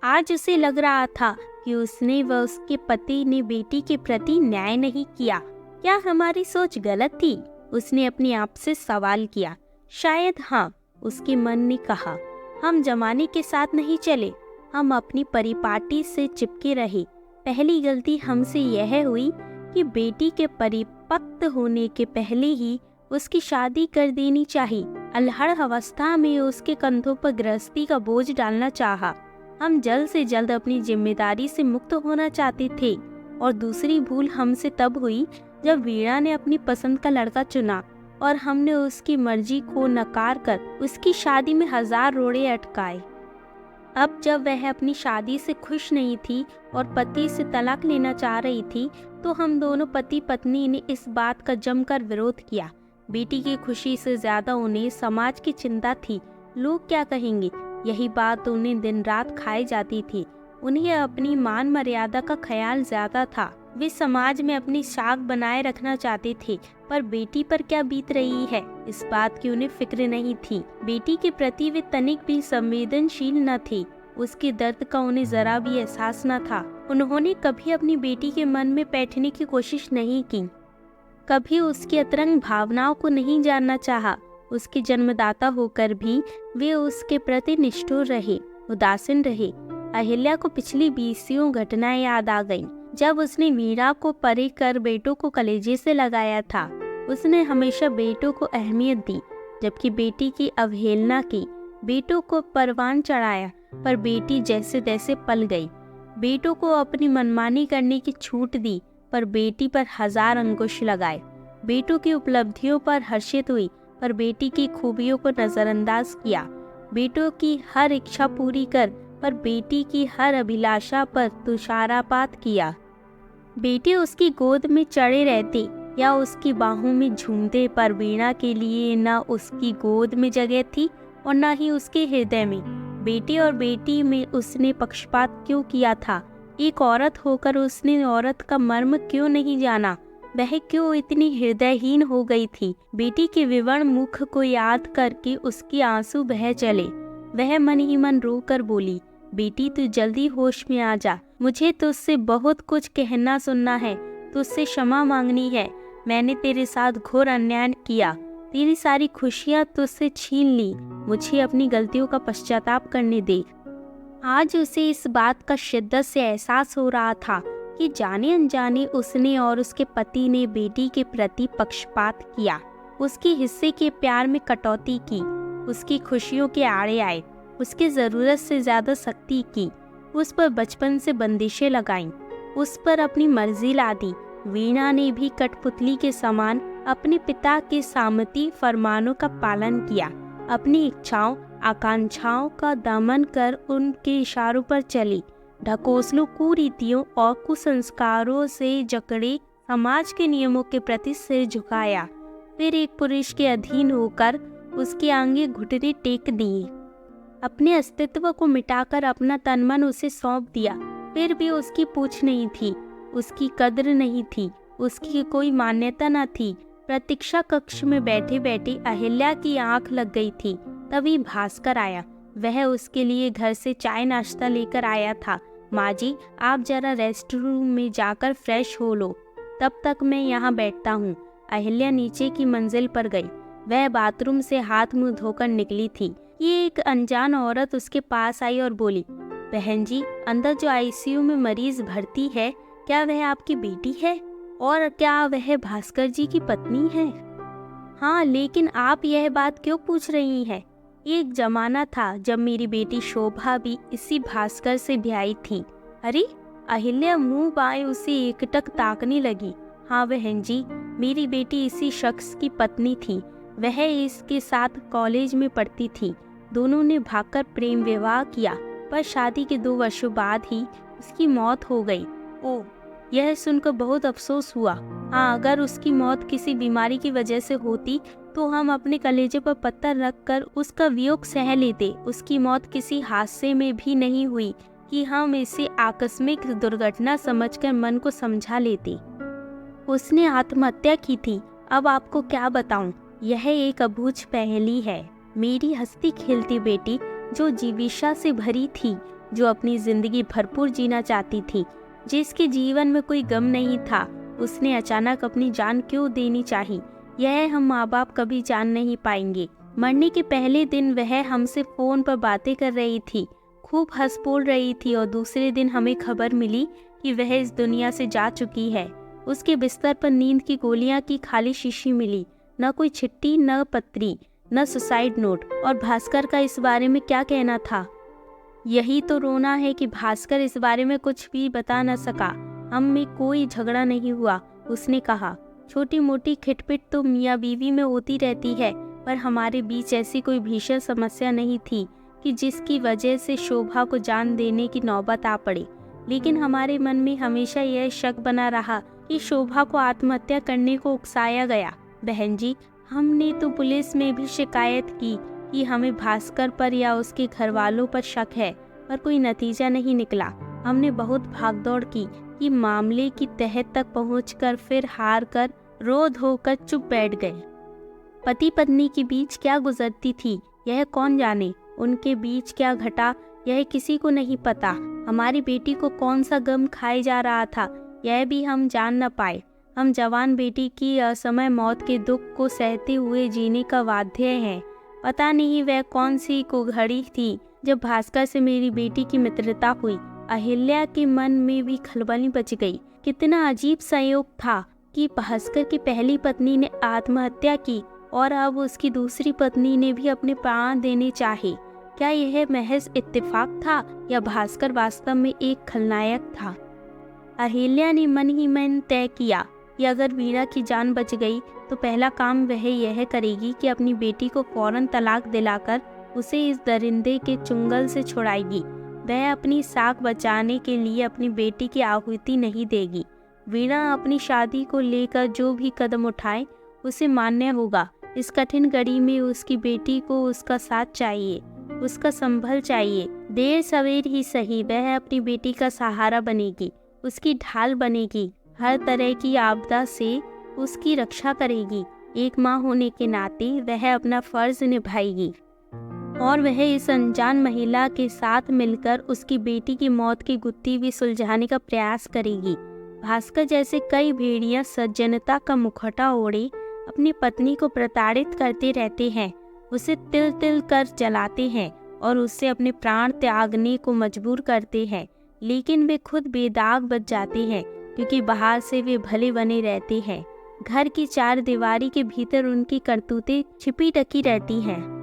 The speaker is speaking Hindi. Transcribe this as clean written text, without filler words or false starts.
आज उसे लग रहा था कि उसने व उसके पति ने बेटी के प्रति न्याय नहीं किया। क्या हमारी सोच गलत थी? उसने अपने आप से सवाल किया। शायद हाँ, उसके मन ने कहा। हम जमाने के साथ नहीं चले, हम अपनी परिपाटी से चिपके रहे। पहली गलती हमसे यह हुई कि बेटी के परिपक्व होने के पहले ही उसकी शादी कर देनी चाहिए। अलहड़ अवस्था में उसके कंधों पर गृहस्थी का बोझ डालना चाहा। हम जल्द से जल्द अपनी जिम्मेदारी से मुक्त होना चाहते थे। और दूसरी भूल हमसे तब हुई जब वीणा ने अपनी पसंद का लड़का चुना और हमने उसकी मर्जी को नकार कर उसकी शादी में 1000 रोड़े अटकाए। अब जब वह अपनी शादी से खुश नहीं थी और पति से तलाक लेना चाह रही थी, तो हम दोनों पति पत्नी ने इस बात का जमकर विरोध किया। बेटी की खुशी से ज्यादा उन्हें समाज की चिंता थी। लोग क्या कहेंगे, यही बात उन्हें दिन रात खाई जाती थी। उन्हें अपनी मान मर्यादा का ख्याल ज्यादा था। वे समाज में अपनी साख बनाए रखना चाहते थे, पर बेटी पर क्या बीत रही है इस बात की उन्हें फिक्र नहीं थी। बेटी के प्रति वे तनिक भी संवेदनशील न थे। उसके दर्द का उन्हें जरा भी एहसास न था। उन्होंने कभी अपनी बेटी के मन में बैठने की कोशिश नहीं की, कभी उसकी अतरंग भावनाओं को नहीं जानना चाहा। उसके जन्मदाता होकर भी वे उसके प्रति निष्ठुर रहे, उदासीन रहे। अहिल्या को पिछली 20 घटनाएं याद आ गईं। जब उसने वीणा को परे कर बेटों को कलेजे से लगाया था, उसने हमेशा बेटों को अहमियत दी, जबकि बेटी की अवहेलना की। बेटों को परवान चढ़ाया, पर बेटी जैसे तैसे पल गई। बेटों को अपनी मनमानी करने की छूट दी, पर बेटी पर 1000 अंकुश लगाए। बेटों की उपलब्धियों पर हर्षित हुई, पर बेटी की खूबियों को नजरअंदाज किया। बेटों की हर इच्छा पूरी कर, पर बेटी की हर अभिलाषा पर तुषारपात किया। बेटे उसकी गोद में चढ़े रहते या उसकी बाहों में झूमते, पर वीणा के लिए न उसकी गोद में जगह थी और न ही उसके हृदय में। बेटे और बेटी में उसने पक्षपात क्यों किया था? एक औरत होकर उसने औरत का मर्म क्यों नहीं जाना? वह क्यों इतनी हृदयहीन हो गई थी? बेटी के विवर्ण मुख को याद करके उसके आंसू बह चले। वह मन ही मन रो कर बोली, बेटी तू जल्दी होश में आ जा। मुझे तुझसे बहुत कुछ कहना सुनना है, तुझसे क्षमा मांगनी है। मैंने तेरे साथ घोर अन्याय किया, तेरी सारी खुशियाँ तुझसे छीन ली। मुझे अपनी गलतियों का पश्चाताप करने दे। आज उसे इस बात का शिद्दत से एहसास हो रहा था कि जाने अनजाने उसने और उसके पति ने बेटी के प्रति पक्षपात किया। उसके हिस्से के प्यार में कटौती की, उसकी खुशियों के आड़े आए, उसकी ज़रूरत से ज़्यादा सख्ती की, उस पर बचपन से बंदिशें लगाईं, उस पर अपनी मर्जी ला दी। वीणा ने भी कठपुतली के समान अपने पिता के सामती फरमानों का पालन किया। अपनी इच्छाओं आकांक्षाओं का दमन कर उनके इशारों पर चली। ढकोसलों, कुरीतियों और कुसंस्कारों से जकड़े समाज के नियमों के प्रति सिर झुकाया। फिर एक पुरुष के अधीन होकर उसके आगे घुटने टेक दिए। अपने अस्तित्व को मिटाकर अपना तन मन उसे सौंप दिया। फिर भी उसकी पूछ नहीं थी, उसकी कद्र नहीं थी, उसकी कोई मान्यता न थी। प्रतीक्षा कक्ष में बैठे बैठे अहिल्या की आंख लग गई थी। तभी भास्कर आया। वह उसके लिए घर से चाय नाश्ता लेकर आया था। माँ जी, आप जरा रेस्ट रूम में जाकर फ्रेश हो लो, तब तक मैं यहाँ बैठता हूँ। अहिल्या नीचे की मंजिल पर गई। वह बाथरूम से हाथ मुंह धोकर निकली थी। ये एक अनजान औरत उसके पास आई और बोली, बहन जी, अंदर जो आईसीयू में मरीज भर्ती है, क्या वह आपकी बेटी है? और क्या वह भास्कर जी की पत्नी है? हाँ, लेकिन आप यह बात क्यों पूछ रही हैं? एक जमाना था जब मेरी बेटी शोभा भी इसी भास्कर से ब्याही थी। अरे! अहिल्या मुंह बाएं उसे एकटक ताकने लगी। हाँ बहन जी, मेरी बेटी इसी शख्स की पत्नी थी। वह इसके साथ कॉलेज में पढ़ती थी। दोनों ने भागकर प्रेम विवाह किया, पर शादी के 2 वर्षों बाद ही उसकी मौत हो गई। ओह, यह सुनकर बहुत अफसोस हुआ। हाँ, अगर उसकी मौत किसी बीमारी की वजह से होती तो हम अपने कलेजे पर पत्थर रखकर उसका वियोग सह लेते। उसकी मौत किसी हादसे में भी नहीं हुई कि हम इसे आकस्मिक दुर्घटना समझकर मन को समझा लेते। उसने आत्महत्या की थी। अब आपको क्या बताऊं, यह एक अबूझ पहेली है। मेरी हंसती खेलती बेटी जो जीविशा से भरी थी, जो अपनी जिंदगी भरपूर जीना चाहती थी, जिसके जीवन में कोई गम नहीं था, उसने अचानक अपनी जान क्यों देनी चाहिए, यह हम माँ बाप कभी जान नहीं पाएंगे। मरने के पहले दिन वह हमसे फोन पर बातें कर रही थी, खूब हंस बोल रही थी, और दूसरे दिन हमें खबर मिली कि वह इस दुनिया से जा चुकी है। उसके बिस्तर पर नींद की गोलियां की खाली शीशी मिली, न कोई चिट्ठी, न पत्री, न सुसाइड नोट। और भास्कर का इस बारे में क्या कहना था? यही तो रोना है कि भास्कर इस बारे में कुछ भी बता न सका। हम में कोई झगड़ा नहीं हुआ, उसने कहा। छोटी मोटी खिटपिट तो मियाँ बीवी में होती रहती है, पर हमारे बीच ऐसी कोई भीषण समस्या नहीं थी कि जिसकी वजह से शोभा को जान देने की नौबत आ पड़े। लेकिन हमारे मन में हमेशा यह शक बना रहा कि शोभा को आत्महत्या करने को उकसाया गया। बहन जी, हमने तो पुलिस में भी शिकायत की कि हमें भास्कर पर या उसके घर वालों पर शक है, पर कोई नतीजा नहीं निकला। हमने बहुत भागदौड़ की कि मामले की तह तक पहुंचकर फिर हार कर रो धोकर चुप बैठ गए। पति पत्नी के बीच क्या गुजरती थी यह कौन जाने, उनके बीच क्या घटा यह किसी को नहीं पता। हमारी बेटी को कौन सा गम खाए जा रहा था यह भी हम जान न पाए। हम जवान बेटी की असमय मौत के दुख को सहते हुए जीने का बाध्य हैं। पता नहीं वह कौन सी कुघड़ी थी जब भास्कर से मेरी बेटी की मित्रता हुई। अहिल्या के मन में भी खलबली मच गई। कितना अजीब संयोग था कि भास्कर की पहली पत्नी ने आत्महत्या की और अब उसकी दूसरी पत्नी ने भी अपने प्राण देने चाहे। क्या यह महज इत्तेफाक था या भास्कर वास्तव में एक खलनायक था? अहिल्या ने मन ही मन तय किया कि अगर वीणा की जान बच गई तो पहला काम वह यह करेगी कि अपनी बेटी को फौरन तलाक दिलाकर उसे इस दरिंदे के चुंगल से छुड़ाएगी। वह अपनी साख बचाने के लिए अपनी बेटी की आहुति नहीं देगी। वीणा अपनी शादी को लेकर जो भी कदम उठाए उसे मान्य होगा। इस कठिन घड़ी में उसकी बेटी को उसका साथ चाहिए, उसका संभल चाहिए। देर सवेर ही सही वह अपनी बेटी का सहारा बनेगी, उसकी ढाल बनेगी, हर तरह की आपदा से उसकी रक्षा करेगी। एक माँ होने के नाते वह अपना फर्ज निभाएगी और वह इस अनजान महिला के साथ मिलकर उसकी बेटी की मौत की गुत्थी भी सुलझाने का प्रयास करेगी। भास्कर जैसे कई भेड़िया सज्जनता का मुखौटा ओढ़े अपनी पत्नी को प्रताड़ित करते रहते हैं, उसे तिल तिल कर जलाते हैं और उससे अपने प्राण त्यागने को मजबूर करते हैं, लेकिन वे खुद बेदाग बच जाते हैं क्योंकि बाहर से वे भले बने रहते हैं। घर की चार दीवारी के भीतर उनकी करतूतें छिपी ढकी रहती हैं।